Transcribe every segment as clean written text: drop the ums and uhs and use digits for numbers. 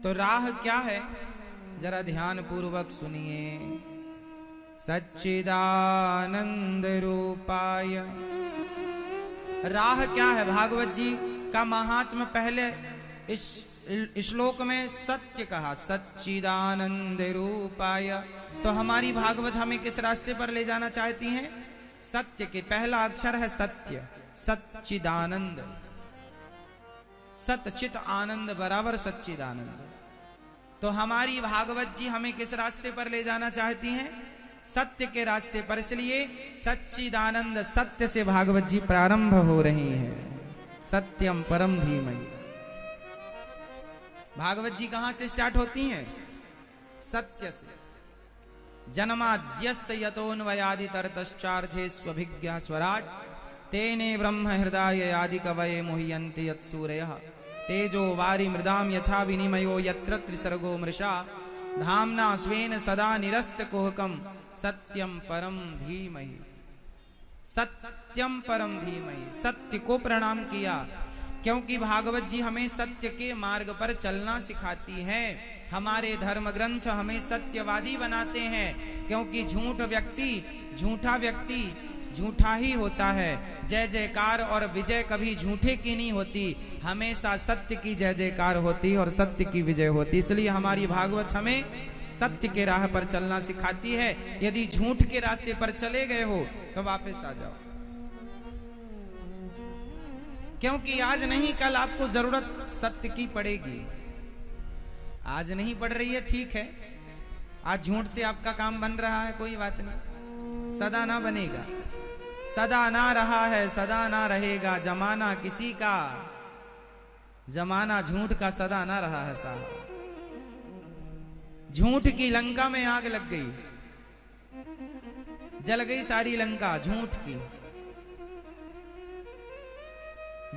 तो राह क्या है, जरा ध्यान पूर्वक सुनिए। सच्चिदानंद रूपाय, राह क्या है? भागवत जी का महात्मा पहले इस श्लोक में सत्य कहा, सच्चिदानंद रूपाय। तो हमारी भागवत हमें किस रास्ते पर ले जाना चाहती हैं? सत्य के। पहला अक्षर है सत्य, सच्चिदानंद। सतचित आनंद बराबर सच्चिदानंद। तो हमारी भागवत जी हमें किस रास्ते पर ले जाना चाहती हैं? सत्य के रास्ते पर। इसलिए सच्चिदानंद, सत्य से भागवत जी प्रारंभ हो रही हैं। सत्यम परम धीमहि। भागवत जी कहां से स्टार्ट होती हैं? सत्य से। जन्माद्यस्य यतोन्वयादि तरतश्चार्थे स्वभिज्ञा स्वराट तेने ब्रह्म हृदय आदि कवये मुह्यन्ति यत्सूरयः तेजो वारि मृदाम यथा विनिमयो यत्र त्रिसर्गो मृषा धाम्ना स्वेन सदा निरस्तकुहकं सत्यम परम धीमहि। सत्यम परम धीमहि। सत्य को प्रणाम किया, क्योंकि भागवत जी हमें सत्य के मार्ग पर चलना सिखाती हैं। हमारे धर्म ग्रंथ हमें सत्यवादी बनाते हैं, क्योंकि झूठा व्यक्ति झूठा ही होता है। जय जयकार और विजय कभी झूठे की नहीं होती, हमेशा सत्य की जय जयकार होती और सत्य की विजय होती। इसलिए हमारी भागवत हमें सत्य के राह पर चलना सिखाती है। यदि झूठ के रास्ते पर चले गए हो तो वापस आ जाओ, क्योंकि आज नहीं कल आपको जरूरत सत्य की पड़ेगी। आज नहीं पड़ रही है, ठीक है, आज झूठ से आपका काम बन रहा है, कोई बात नहीं, सदा ना बनेगा, सदा ना रहा है, सदा ना रहेगा। जमाना किसी का, जमाना झूठ का सदा ना रहा है साहब। झूठ की लंका में आग लग गई, जल गई सारी लंका झूठ की।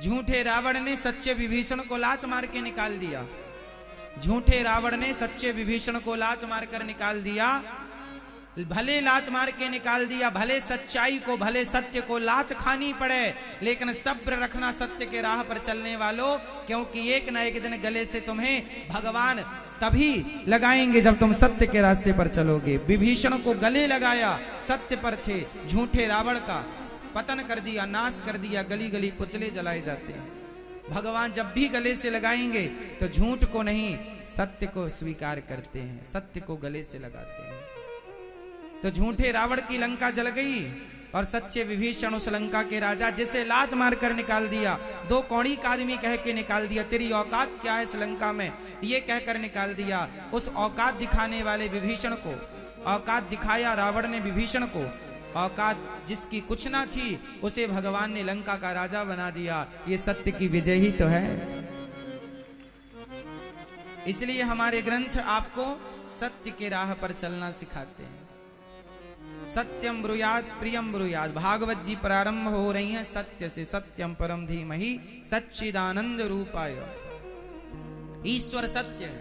झूठे रावण ने सच्चे विभीषण को लात मार के निकाल दिया। झूठे रावण ने सच्चे विभीषण को लात मारकर निकाल दिया। भले लात मार के निकाल दिया, भले सच्चाई को, भले सत्य को लात खानी पड़े, लेकिन सब्र रखना सत्य के राह पर चलने वालों, क्योंकि एक न एक दिन गले से तुम्हें भगवान तभी लगाएंगे जब तुम सत्य के रास्ते पर चलोगे। विभीषण को गले लगाया, सत्य पर थे, झूठे रावण का पतन कर दिया, नाश कर दिया, गली गली पुतले जलाए जाते हैं। भगवान जब भी गले से लगाएंगे तो झूठ को नहीं, सत्य को स्वीकार करते हैं, सत्य को गले से लगाते हैं। तो झूठे रावण की लंका जल गई और सच्चे विभीषण उस लंका के राजा, जिसे लात मारकर निकाल दिया, दो कौड़ी का आदमी कह के निकाल दिया, तेरी औकात क्या है इस लंका में, ये कहकर निकाल दिया। उस औकात दिखाने वाले विभीषण को, औकात दिखाया रावण ने विभीषण को, औकात जिसकी कुछ ना थी उसे भगवान ने लंका का राजा बना दिया। ये सत्य की विजय ही तो है। इसलिए हमारे ग्रंथ आपको सत्य के राह पर चलना सिखाते हैं। सत्यम ब्रूयात प्रियम ब्रूयात। भागवत जी प्रारंभ हो रही हैं सत्य से। सत्यम परम धीमहि सच्चिदानंद रूपाय। ईश्वर सत्य है,